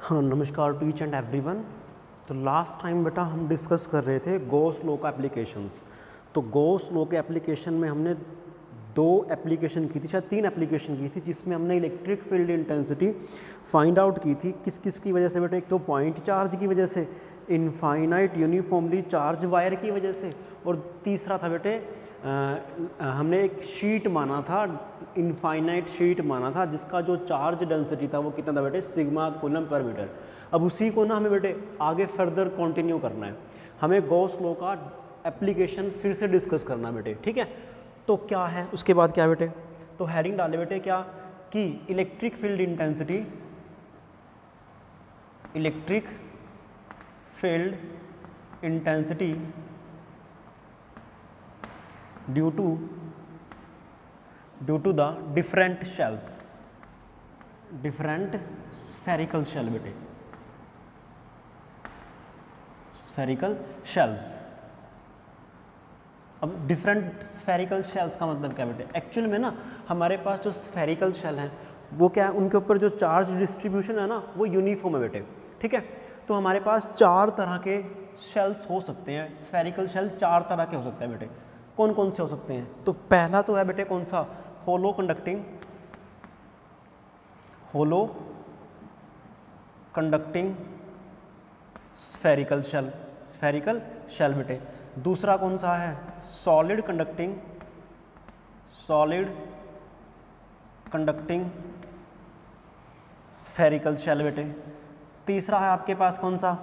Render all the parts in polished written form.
हाँ, नमस्कार to each and everyone. तो लास्ट टाइम बेटा हम डिस्कस कर रहे थे गॉस लॉ का एप्लीकेशंस। तो गॉस लॉ के एप्लीकेशन में हमने दो एप्लीकेशन की थी, शायद तीन एप्लीकेशन की थी, जिसमें हमने electric field intensity find out की थी। किस किस की वजह से बेटा? एक तो पॉइंट चार्ज की वजह से, इनफाइनाइट यूनिफॉर्मली चार्ज वायर की वजह से, और तीसरा था बेटे हमने एक शीट माना था, इनफाइनाइट शीट माना था, जिसका जो चार्ज डेंसिटी था वो कितना था बेटे? Sigma coulomb per metre. अब उसी को ना हमें बेटे आगे फर्दर कंटिन्यू करना है, हमें गॉस लॉ का एप्लीकेशन फिर से डिस्कस करना है बेटे, ठीक है। तो क्या है उसके बाद? क्या बेटे? तो हेडिंग डाले बेटे क्या कि electric field intensity, electric field intensity due to the different shells, different spherical shell बेटे, spherical shells। अब डिफरेंट स्फेरिकल शेल्स का मतलब क्या बेटे? एक्चुअल में ना हमारे पास जो स्फेरिकल शेल हैं वो क्या है, उनके ऊपर जो चार्ज डिस्ट्रीब्यूशन है ना वो यूनिफॉर्म है बेटे, ठीक है। तो हमारे पास चार तरह के शेल्स हो सकते हैं, स्फेरिकल शेल चार तरह के हो सकते हैं बेटे। कौन कौन से हो सकते हैं? तो पहला तो है बेटे कौन सा? Hollow conducting, hollow conducting spherical shell, spherical shell बेटे। दूसरा कौन सा है? Solid conducting, solid conducting spherical shell बेटे। तीसरा है आपके पास कौन सा?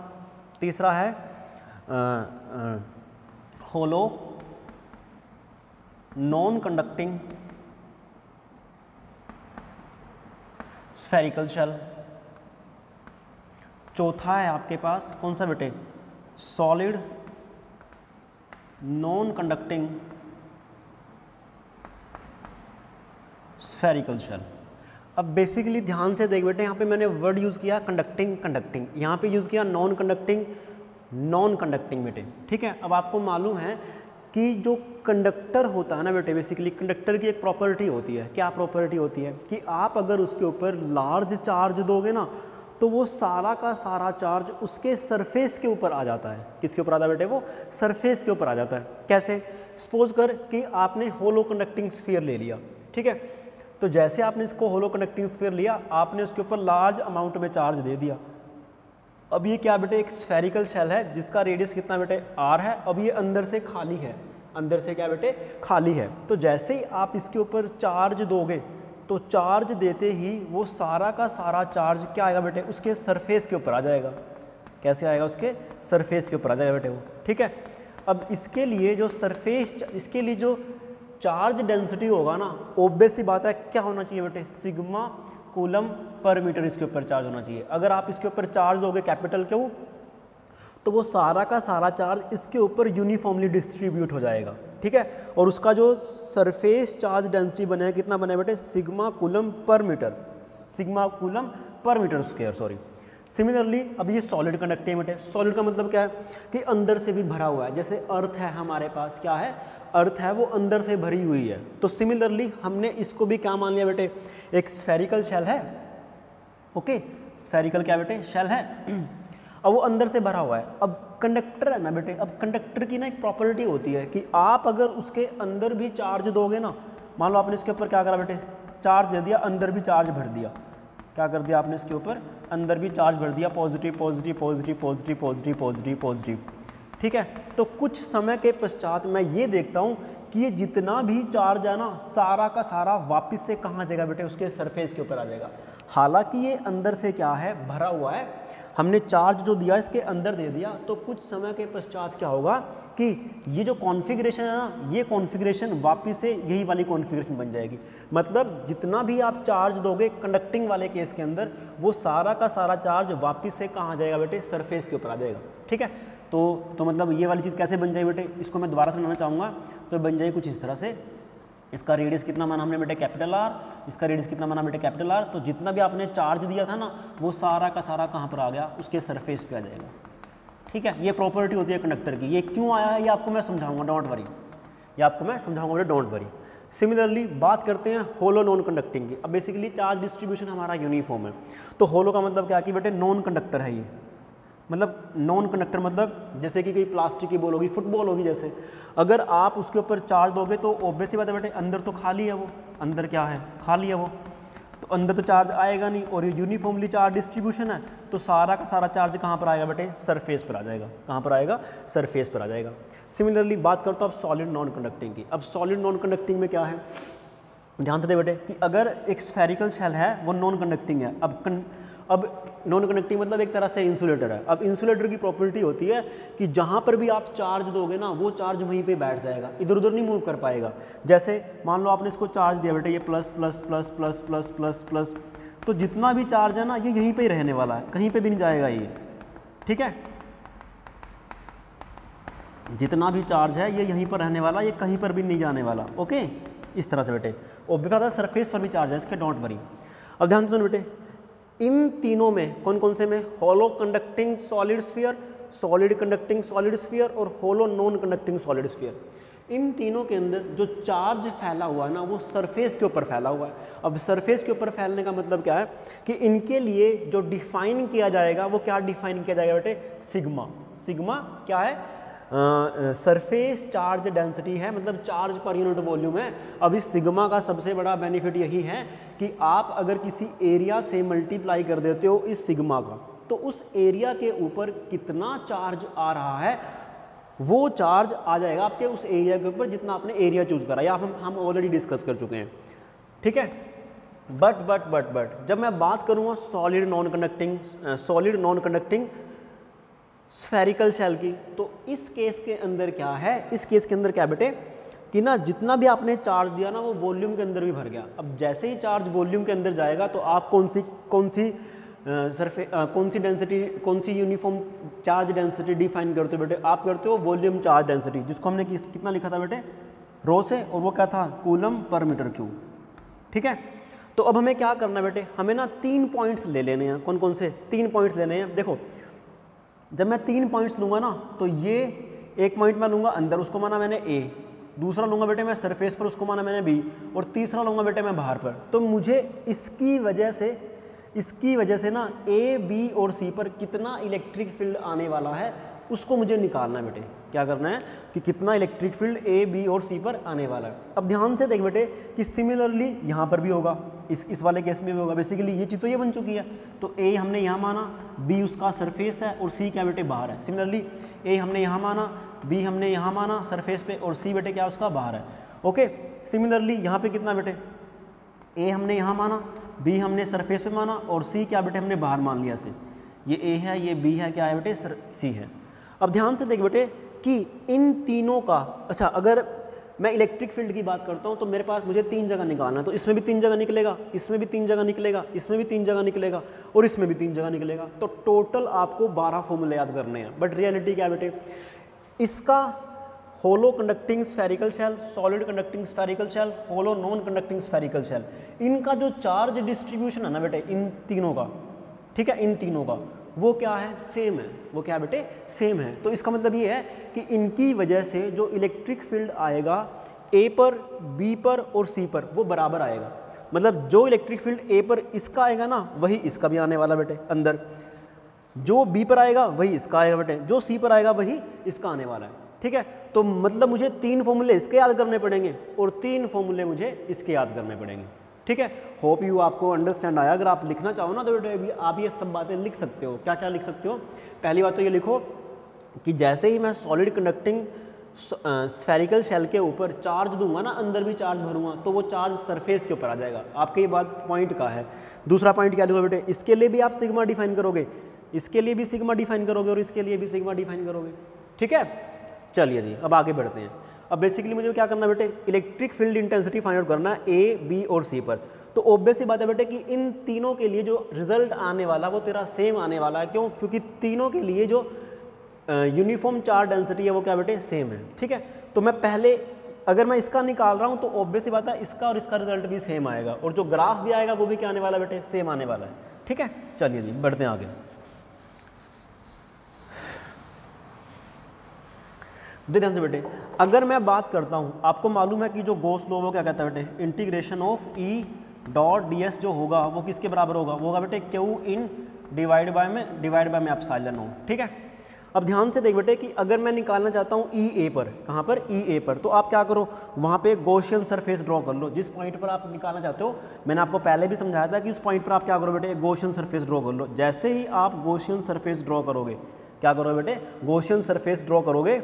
तीसरा है hollow non conducting spherical shell. चौथा है आपके पास कौन सा बेटे? Solid non conducting spherical shell. अब बेसिकली ध्यान से देख बेटे, यहाँ पे मैंने वर्ड यूज़ किया कंडक्टिंग, कंडक्टिंग, यहाँ पे यूज़ किया नॉन कंडक्टिंग, नॉन कंडक्टिंग बेटे, ठीक है। अब आपको मालूम है कि जो कंडक्टर होता है ना बेटे, बेसिकली कंडक्टर की एक प्रॉपर्टी होती है। क्या प्रॉपर्टी होती है? कि आप अगर उसके ऊपर लार्ज चार्ज दोगे ना तो वो सारा का सारा चार्ज उसके सरफेस के ऊपर आ जाता है। किसके ऊपर आता है बेटे? वो सरफेस के ऊपर आ जाता है। कैसे? सपोज कर कि आपने होलो कंडक्टिंग स्फीयर ले लिया, ठीक है। तो जैसे आपने इसको होलो कंडक्टिंग स्फीयर लिया, आपने उसके ऊपर लार्ज अमाउंट में चार्ज दे दिया। अब ये क्या बेटे? एक स्फेरिकल शेल है जिसका रेडियस कितना बेटे? r है। अब ये अंदर से खाली है, अंदर से क्या बेटे? खाली है। तो जैसे ही आप इसके ऊपर चार्ज दोगे तो चार्ज देते ही वो सारा का सारा चार्ज क्या आएगा बेटे? उसके सरफेस के ऊपर आ जाएगा। कैसे आएगा? उसके सरफेस के ऊपर आ जाएगा बेटे वो, ठीक है। अब इसके लिए जो सरफेस, इसके लिए जो चार्ज डेंसिटी होगा ना, ऑब्वियस सी बात है क्या होना चाहिए बेटे? सिग्मा कूलम पर मीटर इसके ऊपर चार्ज होना चाहिए। अगर आप इसके ऊपर चार्ज दोगे कैपिटल Q तो वो सारा का सारा चार्ज इसके ऊपर यूनिफॉर्मली डिस्ट्रीब्यूट हो जाएगा, ठीक है। और उसका जो सरफेस चार्ज डेंसिटी बने कितना बने बेटे? Sigma coulomb per metre, sigma coulomb per metre square, sorry. Similarly अब ये सॉलिड कंडक्टिंग बेटे। सॉलिड का मतलब क्या है? कि अंदर से भी भरा हुआ है। जैसे अर्थ है हमारे पास, क्या है? अर्थ है, वो अंदर से भरी हुई है। तो सिमिलरली हमने इसको भी क्या मान लिया बेटे? एक स्फेरिकल शेल है, ओके। स्फेरिकल क्या बेटे? शेल है। अब वो अंदर से भरा हुआ है। अब कंडक्टर है ना बेटे, अब कंडक्टर की ना एक प्रॉपर्टी होती है कि आप अगर उसके अंदर भी चार्ज दोगे ना, मान लो आपने इसके ऊपर क्या करा बेटे? चार्ज दे दिया, अंदर भी चार्ज भर दिया। क्या कर दिया आपने? इसके ऊपर अंदर भी चार्ज भर दिया, positive positive positive positive positive positive positive, ठीक है। तो कुछ समय के पश्चात मैं ये देखता हूँ कि ये जितना भी चार्ज है ना, सारा का सारा वापस से कहाँ आ जाएगा बेटे? उसके सरफेस के ऊपर आ जाएगा। हालांकि ये अंदर से क्या है? भरा हुआ है। हमने चार्ज जो दिया इसके अंदर दे दिया, तो कुछ समय के पश्चात क्या होगा कि ये जो कॉन्फ़िगरेशन है ना, ये कॉन्फ़िगरेशन वापस से यही वाली कॉन्फ़िगरेशन बन जाएगी। मतलब जितना भी आप चार्ज दोगे कंडक्टिंग वाले केस के अंदर, वो सारा का सारा चार्ज वापस से कहाँ आ जाएगा बेटे? सरफेस के ऊपर आ जाएगा, ठीक है। तो मतलब ये वाली चीज़ कैसे बन जाएगी बेटे? इसको मैं दोबारा समझाना चाहूँगा। तो बन जाएगी कुछ इस तरह से। इसका रेडियस कितना माना हमने बेटे? Capital R। इसका रेडियस कितना माना बेटे? Capital R। तो जितना भी आपने चार्ज दिया था ना, वो सारा का सारा कहाँ पर आ गया? उसके सरफेस पे आ जाएगा, ठीक है। ये प्रॉपर्टी होती है कंडक्टर की। ये क्यों आया है ये आपको मैं समझाऊंगा, डोंट वरी। ये आपको मैं समझाऊंगा बेटे, डोंट वरी। सिमिलरली बात करते हैं होलो नॉन कंडक्टिंग की। अब बेसिकली चार्ज डिस्ट्रीब्यूशन हमारा यूनिफॉर्म है, तो होलो का मतलब क्या कि बेटे नॉन कंडक्टर है ये, मतलब नॉन कंडक्टर मतलब जैसे कि कोई प्लास्टिक की बॉल होगी, फुटबॉल होगी, जैसे अगर आप उसके ऊपर चार्ज दोगे तो ऑब्वियस सी बात है बेटे अंदर तो खाली है, वो अंदर क्या है, खाली है वो, तो अंदर तो चार्ज आएगा नहीं। और ये यूनिफॉर्मली चार्ज डिस्ट्रीब्यूशन है, तो सारा का सारा चार्ज कहाँ पर आएगा बेटे, सरफेस पर आ जाएगा। कहाँ पर आएगा, सरफेस पर आ जाएगा। सिमिलरली बात करता हूँ अब सॉलिड नॉन कंडक्टिंग की। अब सॉलिड नॉन कंडक्टिंग में क्या है, ध्यान से दे बेटे कि अगर एक स्फेरिकल शेल है वो नॉन कंडक्टिंग है। अब नॉन कंडक्टिंग मतलब एक तरह से इंसुलेटर है। अब इंसुलेटर की प्रॉपर्टी होती है कि जहाँ पर भी आप चार्ज दोगे ना वो चार्ज वहीं पे बैठ जाएगा, इधर उधर नहीं मूव कर पाएगा। जैसे मान लो आपने इसको चार्ज दिया बेटे, ये plus plus plus plus plus plus plus, तो जितना भी चार्ज है ना ये यहीं पे ही रहने वाला है, कहीं पे भी नहीं जाएगा ये, ठीक है। जितना भी चार्ज है ये यहीं पर रहने वाला, ये कहीं पर भी नहीं जाने वाला, ओके। इस तरह से बेटे, और बेटा सरफेस पर भी चार्ज है इसके, डोंट वरी। अब ध्यान से सुनो बेटे, इन तीनों में कौन कौन से में, hollow conducting solid sphere, solid conducting solid sphere और hollow non conducting solid sphere, इन तीनों के अंदर जो चार्ज फैला हुआ है ना वो सरफेस के ऊपर फैला हुआ है। अब सरफेस के ऊपर फैलने का मतलब क्या है कि इनके लिए जो डिफाइन किया जाएगा वो क्या डिफाइन किया जाएगा बेटे, सिग्मा। सिग्मा क्या है, सरफेस चार्ज डेंसिटी है, मतलब चार्ज पर यूनिट वॉल्यूम है। अब इस सिग्मा का सबसे बड़ा बेनिफिट यही है कि आप अगर किसी एरिया से मल्टीप्लाई कर देते हो इस सिग्मा का, तो उस एरिया के ऊपर कितना चार्ज आ रहा है वो चार्ज आ जाएगा आपके उस एरिया के ऊपर जितना आपने एरिया चूज करा, या हम ऑलरेडी डिस्कस कर चुके हैं, ठीक है। बट जब मैं बात करूँगा solid non conducting spherical shell की, तो इस केस के अंदर क्या है, इस केस के अंदर क्या बेटे कि ना जितना भी आपने चार्ज दिया ना वो वॉल्यूम के अंदर भी भर गया। अब जैसे ही चार्ज वॉल्यूम के अंदर जाएगा तो आप कौन सी डेंसिटी, कौन सी यूनिफॉर्म चार्ज डेंसिटी डिफाइन करते हो बेटे, आप करते हो वॉल्यूम चार्ज डेंसिटी, जिसको हमने कितना लिखा था बेटे, रो से, और वो क्या था, कूलम पर मीटर क्यूब, ठीक है। तो अब हमें क्या करना है बेटे, हमें ना 3 पॉइंट्स ले लेने हैं। कौन कौन से 3 पॉइंट्स लेने हैं, देखो जब मैं 3 पॉइंट्स लूँगा ना तो ये एक पॉइंट मैं लूँगा अंदर, उसको माना मैंने ए, दूसरा लूँगा बेटे मैं सरफेस पर, उसको माना मैंने बी, और तीसरा लूँगा बेटे मैं बाहर पर। तो मुझे इसकी वजह से ना ए, बी और सी पर कितना इलेक्ट्रिक फील्ड आने वाला है उसको मुझे निकालना है बेटे। क्या करना है कि कितना इलेक्ट्रिक फील्ड ए, बी और सी पर आने वाला है। अब ध्यान से देख बेटे कि सिमिलरली यहाँ पर भी होगा, इस वाले केस में भी होगा। बेसिकली ये चीज़ तो ये बन चुकी है, तो ए हमने यहाँ माना, बी उसका सरफेस है और सी क्या बेटे बाहर है। सिमिलरली ए हमने यहाँ माना, बी हमने यहाँ माना सरफेस पे, और सी बेटे क्या उसका बाहर है, ओके। सिमिलरली यहाँ पे कितना बेटे, ए हमने यहाँ माना, बी हमने सरफेस पे माना, और सी क्या बेटे हमने बाहर मान लिया से, ये ए है, ये बी है, क्या है बेटे, सी है। अब ध्यान से देख बेटे कि इन तीनों का, अच्छा अगर मैं इलेक्ट्रिक फील्ड की बात करता हूँ तो मेरे पास मुझे 3 जगह निकालना है, तो इसमें भी 3 जगह निकलेगा, इसमें भी 3 जगह निकलेगा, इसमें भी 3 जगह निकलेगा, और इसमें भी 3 जगह निकलेगा। तो टोटल आपको 12 फॉर्मूले याद करने हैं। बट रियलिटी क्या बेटे, इसका hollow conducting spherical shell, solid conducting spherical shell, hollow non conducting spherical shell, इनका जो चार्ज डिस्ट्रीब्यूशन है ना बेटे इन तीनों का, ठीक है, इन तीनों का वो क्या है, सेम है। वो क्या बेटे, सेम है। तो इसका मतलब ये है कि इनकी वजह से जो इलेक्ट्रिक फील्ड आएगा ए पर, बी पर और सी पर वो बराबर आएगा। मतलब जो इलेक्ट्रिक फील्ड ए पर इसका आएगा ना वही इसका भी आने वाला बेटे अंदर, जो बी पर आएगा वही इसका आएगा बेटे, जो सी पर आएगा वही इसका आने वाला है, ठीक है। तो मतलब मुझे 3 फॉर्मूले इसके याद करने पड़ेंगे और 3 फॉर्मूले मुझे इसके याद करने पड़ेंगे, ठीक है। होप यू आपको अंडरस्टैंड आया। अगर आप लिखना चाहो ना तो बेटे आप ये सब बातें लिख सकते हो। क्या क्या लिख सकते हो, पहली बात तो ये लिखो कि जैसे ही मैं सॉलिड कंडक्टिंग स्फेरिकल शेल के ऊपर चार्ज दूंगा ना, अंदर भी चार्ज भरूंगा, तो वो चार्ज सरफेस के ऊपर आ जाएगा। आपके ये बात पॉइंट का है। दूसरा पॉइंट क्या लिखो बेटे, इसके लिए भी आप सिग्मा डिफाइन करोगे, इसके लिए भी सिग्मा डिफाइन करोगे और इसके लिए भी सिग्मा डिफाइन करोगे, ठीक है। चलिए जी अब आगे बढ़ते हैं। अब बेसिकली मुझे क्या करना है बेटे, electric field intensity find out करना है ए, बी और सी पर। तो ऑब्वियस सी बात है बेटे कि इन तीनों के लिए जो रिजल्ट आने वाला वो तेरा सेम आने वाला है। क्यों, क्योंकि तीनों के लिए जो यूनिफॉर्म चार्ज डेंसिटी है वो क्या बेटे, सेम है, ठीक है। तो मैं पहले अगर मैं इसका निकाल रहा हूँ तो ऑब्वियस सी बात है इसका और इसका रिजल्ट भी सेम आएगा, और जो ग्राफ भी आएगा वो भी क्या आने वाला बेटे, सेम आने वाला है, ठीक है। चलिए जी बढ़ते हैं आगे। ध्यान से बेटे, अगर मैं बात करता हूँ, आपको मालूम है कि जो गॉस लॉ वो क्या कहता है बेटे, integration of E dot D S जो होगा वो किसके बराबर होगा, वो होगा बेटे क्यू इन डिवाइड बाय में एप्सिलॉन नॉट। ठीक है, अब ध्यान से देख बेटे कि अगर मैं निकालना चाहता हूँ ई ए पर, कहाँ पर, ई ए पर, तो आप क्या करो, वहाँ पे गॉसियन सरफेस ड्रॉ कर लो। जिस पॉइंट पर आप निकालना चाहते हो, मैंने आपको पहले भी समझाया था कि उस पॉइंट पर आप क्या करो बेटे, गॉसियन सरफेस ड्रॉ कर लो। जैसे ही आप गॉसियन सरफेस ड्रॉ करोगे, क्या करोगे बेटे, गॉसियन सरफेस ड्रॉ करोगे,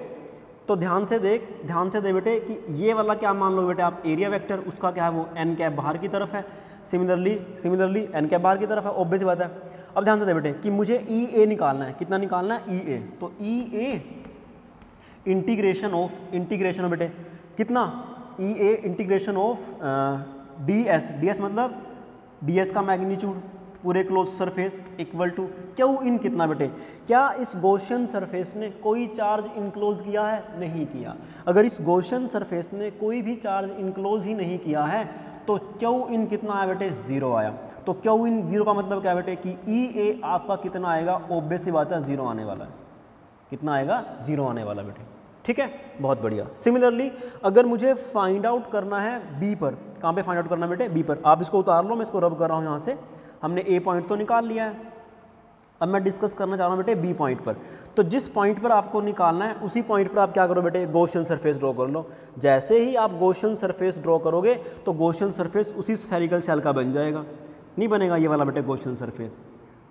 तो ध्यान से देख बेटे कि ये वाला क्या मान लो बेटे आप, एरिया वेक्टर, उसका क्या है वो एन कैप बाहर की तरफ है, सिमिलरली एन कैप बाहर की तरफ है, ऑब्वियस बात है। अब ध्यान से दे बेटे कि मुझे ई ए निकालना है, कितना निकालना है, ई ए, तो ई ए इंटीग्रेशन ऑफ बेटे कितना, E A integration of D S मतलब डी एस का मैग्नीट्यूड पूरे close surface equal to Q in कितना बेटे, क्या इस गॉसियन सरफेस ने कोई चार्ज इनक्लोज किया है, नहीं किया। अगर इस गॉसियन सरफेस ने कोई भी चार्ज इनक्लोज ही नहीं किया है तो क्यू इन कितना आया बेटे, 0 आया। तो क्यू इन 0 का मतलब क्या बेटे कि ई ए आपका कितना आएगा, ऑब्वियस सी बात है 0 आने वाला है, कितना आएगा, 0 आने वाला बेटे। ठीक है, बहुत बढ़िया। सिमिलरली अगर मुझे फाइंड आउट करना है बी पर, कहाँ पे फाइंड आउट करना है बेटे, बी पर, आप इसको उतार लो, मैं इसको रब कर रहा हूँ यहाँ से, हमने ए पॉइंट तो निकाल लिया है, अब मैं डिस्कस करना चाह रहा हूँ बेटे बी पॉइंट पर। तो जिस पॉइंट पर आपको निकालना है उसी पॉइंट पर आप क्या करो बेटे, गॉसियन सरफेस ड्रॉ कर लो। जैसे ही आप गॉसियन सरफेस ड्रॉ करोगे तो गॉसियन सरफेस उसी स्फेरिकल शेल का बन जाएगा, नहीं बनेगा ये वाला बेटे गॉसियन सरफेस।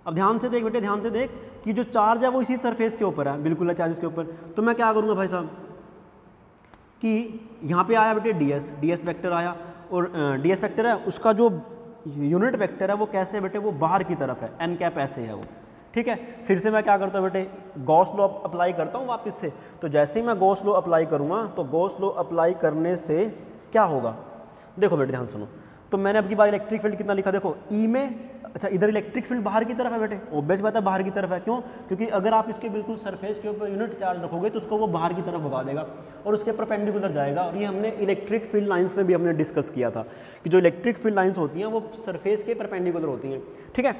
अब ध्यान से देख बेटे, ध्यान से देख कि जो चार्ज है वो इसी सरफेस के ऊपर है, बिल्कुल है चार्ज के ऊपर। तो मैं क्या करूँगा भाई साहब कि यहाँ पे आया बेटे डी एस वेक्टर आया, और डी एस वेक्टर है उसका जो यूनिट वेक्टर है वो कैसे है बेटे, वो बाहर की तरफ है, एन कैप ऐसे है वो। ठीक है, फिर से मैं क्या करता हूँ बेटे, गॉस लॉ अप्लाई करता हूँ वापस से। तो जैसे ही मैं गॉस लॉ अप्लाई करूँगा तो गॉस लॉ अप्लाई करने से क्या होगा, देखो बेटे ध्यान सुनो। तो मैंने अब की बार इलेक्ट्रिक फील्ड कितना लिखा, देखो ई में, अच्छा इधर इलेक्ट्रिक फील्ड बाहर की तरफ है बेटे, ऑब्वियस बात है बाहर की तरफ है, क्यों, क्योंकि अगर आप इसके बिल्कुल सरफेस के ऊपर यूनिट चार्ज रखोगे तो उसको वो बाहर की तरफ भगा देगा और उसके परपेंडिकुलर जाएगा। और ये हमने इलेक्ट्रिक फील्ड लाइंस में भी हमने डिस्कस किया था कि जो इलेक्ट्रिक फील्ड लाइंस होती हैं वो सरफेस के परपेंडिकुलर होती हैं। ठीक है,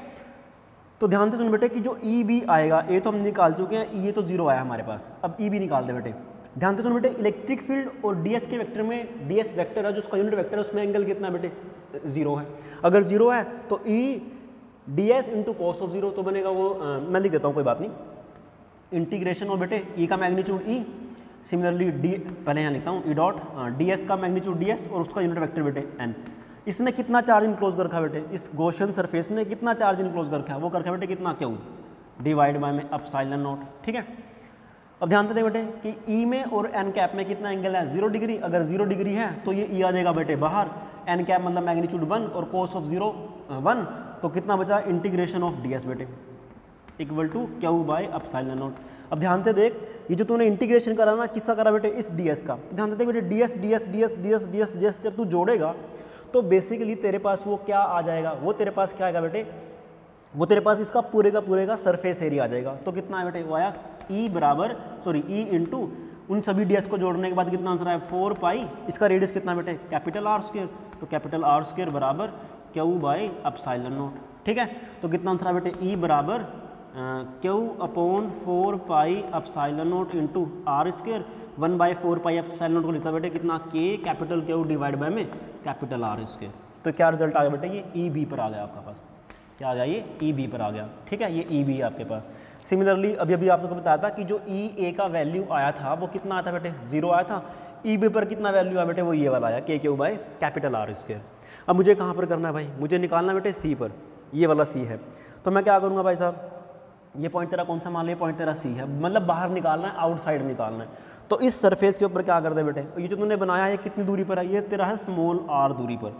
तो ध्यान से सुन बेटे कि जो ई बी आएगा, ए तो हम निकाल चुके हैं, ई ए तो 0 आया हमारे पास, अब ई बी निकाल दे बेटे। ध्यान से सुन बेटे, इलेक्ट्रिक फील्ड और डी एस के वेक्टर में, डी एस वेक्टर है जो उसका यूनिट वेक्टर है, उसमें एंगल कितना बेटे, 0 है। अगर 0 है तो E D S into cos of 0 तो बनेगा वो, मैं लिख देता हूँ कोई बात नहीं, इंटीग्रेशन और बेटे ई का मैग्नीट्यूड ई, सिमिलरली डी, पहले यहाँ लिखता हूँ ई डॉट डी एस का मैग्नीट्यूड डी एस और उसका यूनिट वेक्टर बेटे एन। इसने कितना चार्ज इनक्लोज कर रखा बेटे, इस गॉसियन सरफेस ने कितना चार्ज इनक्लोज कर रखा है, वो कर रखा बेटे कितना, क्यू डिवाइड बाय में एप्सिलॉन नॉट। ठीक है, अब ध्यान से देख बेटे कि ई में और एन कैप में कितना एंगल है, 0 डिग्री। अगर 0 डिग्री है तो ये ई आ जाएगा बेटे बाहर, एन कैप मतलब मैग्नीट्यूड 1 और कोस ऑफ 0 1, तो कितना बचा, इंटीग्रेशन ऑफ डी एस बेटे equal to q by epsilon naught. अब ध्यान से देख, ये जो तूने इंटीग्रेशन करा ना, किसका करा बेटे, इस डी एस का। तो ध्यान से देख बेटे, D S D S D S D S D S D S जब तू जोड़ेगा तो बेसिकली तेरे पास वो क्या आ जाएगा, वो तेरे पास क्या आएगा बेटे, वो तेरे पास इसका पूरे का सरफेस एरिया आ जाएगा। तो कितना है बेटे, वो आया ई बराबर, सॉरी ई इंटू उन सभी डी एस को जोड़ने के बाद कितना आंसर आया, 4 पाई, इसका रेडियस कितना बेटे, कैपिटल आर स्क्वायर, तो कैपिटल आर स्क्वायर बराबर क्यू बाई एप्सिलॉन नॉट। ठीक है, तो कितना आंसर आया बेटे, ई बराबर q upon 4 pi epsilon naught into R square 1/4 pi epsilon naught को लिखता बेटे कितना, k capital Q divide by में कैपिटल आर स्क्वायर। तो क्या रिजल्ट आ गया बेटे, ये ई बी पर आ गया आपका पास, क्या आ गया, ये ई बी पर आ गया। ठीक है, ये ई बी है आपके पास। सिमिलरली अभी आप लोगों को बताया था कि जो ई ए का वैल्यू आया था वो कितना आया था बेटे, 0 आया था। ई बी पर कितना वैल्यू आया बेटे, वो ये वाला आया, k Q by capital R square. अब मुझे कहाँ पर करना है भाई, मुझे निकालना बेटे सी पर, ये वाला सी है। तो मैं क्या करूँगा भाई साहब, ये पॉइंट तेरा कौन सा मान लो, पॉइंट तेरा सी है, मतलब बाहर निकालना है, आउटसाइड निकालना है। तो इस सरफेस के ऊपर क्या कर दे बेटे, ये जो तूने बनाया है कितनी दूरी पर है, ये तेरा है स्मॉल आर दूरी पर।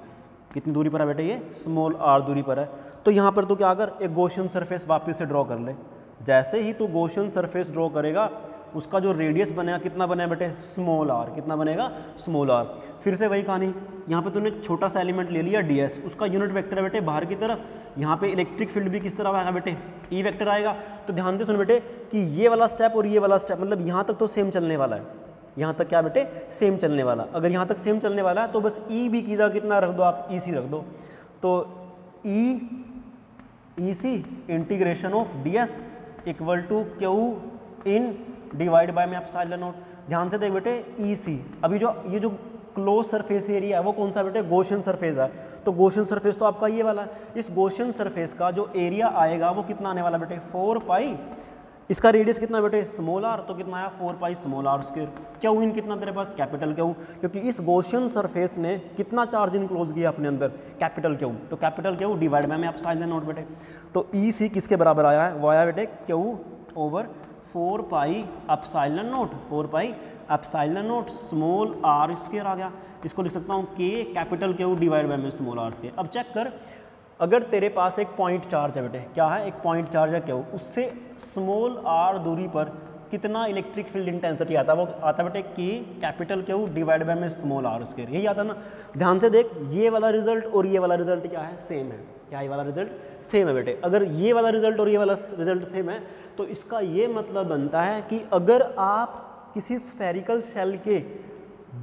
कितनी दूरी पर है बेटे, ये स्मॉल आर दूरी पर है। तो यहाँ पर तू क्या कर, एक गॉसियन सरफेस वापस से ड्रॉ कर ले। जैसे ही तू गॉसियन सरफेस ड्रॉ करेगा उसका जो रेडियस बनेगा कितना बनेगा बेटे, स्मॉल आर, कितना बनेगा, स्मॉल आर। फिर से वही कहानी, यहाँ पे तूने छोटा सा एलिमेंट ले लिया डी एस, उसका यूनिट वेक्टर है बेटे बाहर की तरफ। यहाँ पे इलेक्ट्रिक फील्ड भी किस तरह आएगा बेटे, ई वेक्टर आएगा। तो ध्यान से सुन बेटे कि ये वाला स्टेप और ये वाला स्टेप, मतलब यहाँ तक तो सेम चलने वाला है, यहाँ तक क्या बेटे, सेम चलने वाला। अगर यहाँ तक सेम चलने वाला है तो बस ई बी की जगह कितना रख दो आप, ई सी रख दो। तो E C integration of D S equal to Q in divide by में एप्सिलॉन नॉट। ध्यान से देख बेटे EC, अभी जो ये जो क्लोज सरफेस एरिया है वो कौन सा बेटे, गॉसियन सरफेस है। तो गॉसियन सरफेस तो आपका ये वाला है, इस गॉसियन सरफेस का जो एरिया आएगा वो कितना आने वाला बेटे 4 पाई, इसका रेडियस कितना बेटे स्मॉल r, तो कितना आया 4 पाई स्मॉल r स्क्वायर। क्यों इन कितना तेरे पास कैपिटल क्यू, क्योंकि इस गॉसियन सरफेस ने कितना चार्ज इनक्लोज किया अपने अंदर, कैपिटल क्यू, तो कैपिटल क्यू डिवाइड बाय में एप्सिलॉन नॉट बेटे। तो EC किसके बराबर आया है, वो आया बेटे Q over 4 pi epsilon naught, 4 pi epsilon naught small r square आ गया। इसको लिख सकता हूँ K capital Q divide by में स्मॉल r स्क्वायर। अब चेक कर, अगर तेरे पास एक पॉइंट चार्ज है बेटे, क्या है, एक पॉइंट चार्ज है Q, उससे स्मॉल r दूरी पर कितना इलेक्ट्रिक फील्ड इंटेंसिटी आता है, वो आता है बेटे K capital Q divide by में स्मॉल r स्क्वायर, यही आता है ना। ध्यान से देख, ये वाला रिजल्ट और ये वाला रिजल्ट क्या है, सेम है। क्या ये वाला रिजल्ट सेम है बेटे। अगर ये वाला रिजल्ट और ये वाला रिजल्ट सेम है तो इसका ये मतलब बनता है कि अगर आप किसी स्फेरिकल शेल के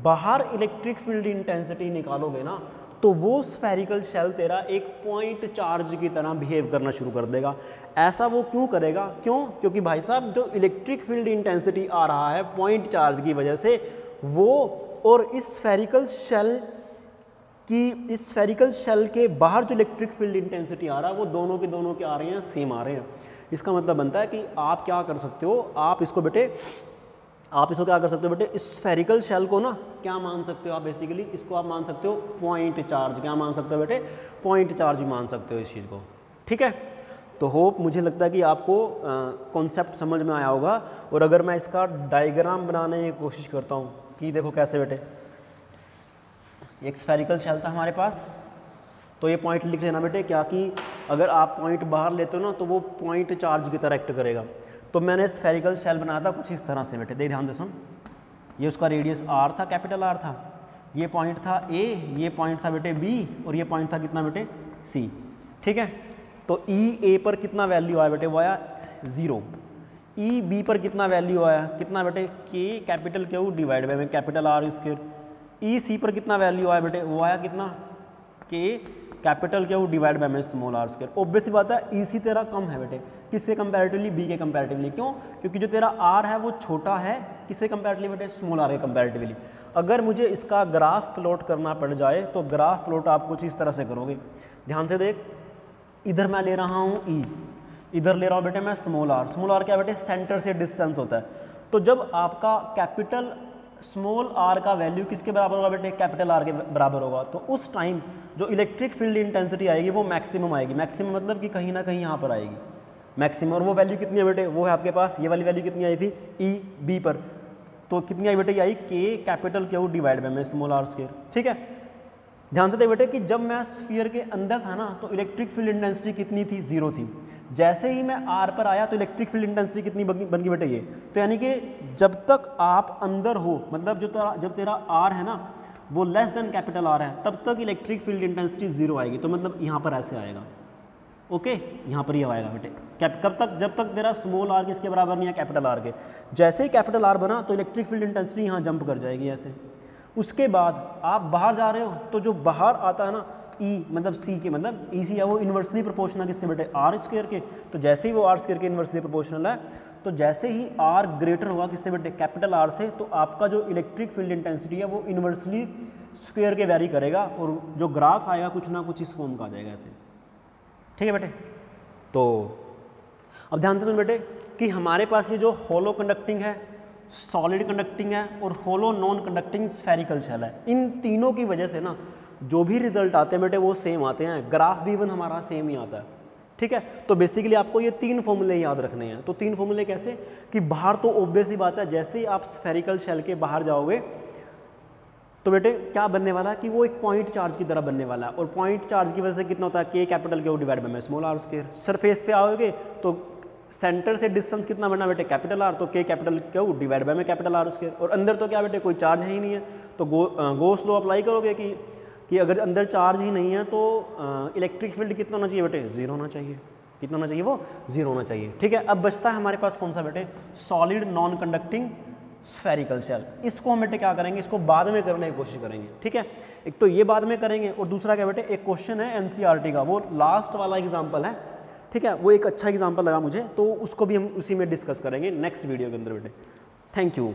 बाहर इलेक्ट्रिक फील्ड इंटेंसिटी निकालोगे ना, तो वो स्फेरिकल शेल तेरा एक पॉइंट चार्ज की तरह बिहेव करना शुरू कर देगा। ऐसा वो क्यों करेगा, क्यों, क्योंकि भाई साहब जो इलेक्ट्रिक फील्ड इंटेंसिटी आ रहा है पॉइंट चार्ज की वजह से, वो और इस स्फेरिकल शेल के बाहर जो इलेक्ट्रिक फील्ड इंटेंसिटी आ रहा है वो दोनों के आ रहे हैं, सेम आ रहे हैं। इसका मतलब बनता है कि आप क्या कर सकते हो, आप इसको क्या कर सकते हो बेटे, इस स्फेरिकल शेल को ना क्या मान सकते हो आप, बेसिकली इसको आप मान सकते हो पॉइंट चार्ज। क्या मान सकते हो बेटे, पॉइंट चार्ज भी मान सकते हो इस चीज़ को, ठीक है। तो होप, मुझे लगता है कि आपको कॉन्सेप्ट समझ में आया होगा। और अगर मैं इसका डायग्राम बनाने की कोशिश करता हूँ कि देखो कैसे बेटे, एक स्फेरिकल शेल था हमारे पास, तो ये पॉइंट लिख लेना बेटे, क्या कि अगर आप पॉइंट बाहर लेते हो ना तो वो पॉइंट चार्ज की तरह एक्ट करेगा। तो मैंने स्फेरिकल शेल बनाया था कुछ इस तरह से बेटे, देख ध्यान से सुन, ये उसका रेडियस r था, कैपिटल R था, ये पॉइंट था A, ये पॉइंट था बेटे B, और ये पॉइंट था कितना बेटे C, ठीक है। तो E A पर कितना वैल्यू आया बेटे, वो आया 0। E B पर कितना वैल्यू आया, कितना बेटे K capital Q divide by में capital R square. E C पर कितना वैल्यू आया बेटे, वो आया कितना K capital Q divide by में स्मॉल r स्क्वायर। ऑब्वियस सी बात है, EC तेरा कम है बेटे, किससे कंपैरेटिवली, B के कंपैरेटिवली। क्यों, क्योंकि जो तेरा R है वो छोटा है, किससे कंपैरेटिवली बेटे, स्मॉल r के कंपैरेटिवली। अगर मुझे इसका ग्राफ प्लॉट करना पड़ जाए तो ग्राफ प्लॉट आप कुछ इस तरह से करोगे। ध्यान से देख, इधर मैं ले रहा हूँ E, इधर ले रहा हूँ बेटे मैं स्मॉल r। स्मॉल r क्या बेटे, सेंटर से डिस्टेंस होता है। तो जब आपका कैपिटल स्मॉल r का वैल्यू किसके बराबर होगा बेटे, कैपिटल R के बराबर होगा, तो उस टाइम जो इलेक्ट्रिक फील्ड इंटेंसिटी आएगी वो मैक्सिमम आएगी। मैक्सिमम मतलब कि कहीं ना कहीं यहाँ पर आएगी मैक्सिमम। और वो वैल्यू कितनी है बेटे, वो है आपके पास, ये वाली वैल्यू कितनी आई थी E B पर, तो कितनी आई बेटे, ये आई K capital Q divide by में स्मॉल r स्क्वायर, ठीक है। ध्यान से देख बेटे कि जब मैं स्फीयर के अंदर था ना तो इलेक्ट्रिक फील्ड इंटेंसिटी कितनी थी, 0 थी। जैसे ही मैं R पर आया तो इलेक्ट्रिक फील्ड इंटेंसिटी कितनी बन गई बेटे, ये। तो यानी कि जब तक आप अंदर हो, मतलब जब तेरा R है ना वो लेस देन कैपिटल R है, तब तक इलेक्ट्रिक फील्ड इंटेंसिटी 0 आएगी। तो मतलब यहाँ पर ऐसे आएगा, ओके, यहाँ पर ये आएगा बेटे। कब तक, जब तक तेरा स्मॉल r किसके बराबर नहीं है, कैपिटल R के। जैसे ही कैपिटल R बना तो इलेक्ट्रिक फील्ड इंटेंसिटी यहाँ जंप कर जाएगी ऐसे। उसके बाद आप बाहर जा रहे हो तो जो बाहर आता है ना E मतलब C के, मतलब EC है वो इन्वर्सली प्रोपोर्शनल किसके बेटे, R स्क्वायर के। तो जैसे ही वो R स्क्वायर के इन्वर्सली प्रोपोर्शनल है, तो जैसे ही R ग्रेटर होगा किससे बेटे, कैपिटल R से, तो आपका जो इलेक्ट्रिक फील्ड इंटेंसिटी है वो इन्वर्सली स्क्वायर के वैरी करेगा, और जो ग्राफ आएगा कुछ ना कुछ इस फॉर्म का आ जाएगा ऐसे, ठीक है बेटे। तो अब ध्यान से सुन बेटे कि हमारे पास ये जो होलो कंडक्टिंग है, सॉलिड कंडक्टिंग है और hollow non conducting spherical shell है, इन तीनों की वजह से ना जो भी रिजल्ट आते हैं बेटे वो सेम आते हैं। ग्राफ भी इवन हमारा सेम ही आता है, ठीक है। तो बेसिकली आपको ये 3 फॉर्मूले याद रखने हैं। तो 3 फॉर्मूले कैसे, कि बाहर तो ऑब्वियस ही बात है, जैसे ही आप स्फेरिकल शेल के बाहर जाओगे तो बेटे क्या बनने वाला है कि वो एक पॉइंट चार्ज की तरह बनने वाला है। और पॉइंट चार्ज की वजह से कितना होता है, K capital Q divide by में स्मॉल r स्क्वायर। सरफेस पे आओगे तो सेंटर से डिस्टेंस कितना बनना बेटे, कैपिटल R, तो K capital Q divide by में कैपिटल R स्क्वायर। और अंदर तो क्या बेटे, कोई चार्ज है ही नहीं है, तो गॉस लॉ अप्लाई करोगे कि अगर अंदर चार्ज ही नहीं है तो इलेक्ट्रिक फील्ड कितना होना चाहिए बेटे, 0 होना चाहिए। कितना होना चाहिए, वो 0 होना चाहिए, ठीक है। अब बचता है हमारे पास कौन सा बेटे, solid non conducting spherical shell. इसको हम बेटे क्या करेंगे, इसको बाद में करने की कोशिश करेंगे, ठीक है। एक तो ये बाद में करेंगे, और दूसरा क्या बेटे, एक क्वेश्चन है NCERT का, वो लास्ट वाला एग्जाम्पल है, ठीक है। वो एक अच्छा एग्जाम्पल लगा मुझे, तो उसको भी हम उसी में डिस्कस करेंगे नेक्स्ट वीडियो के अंदर बेटे। Thank you.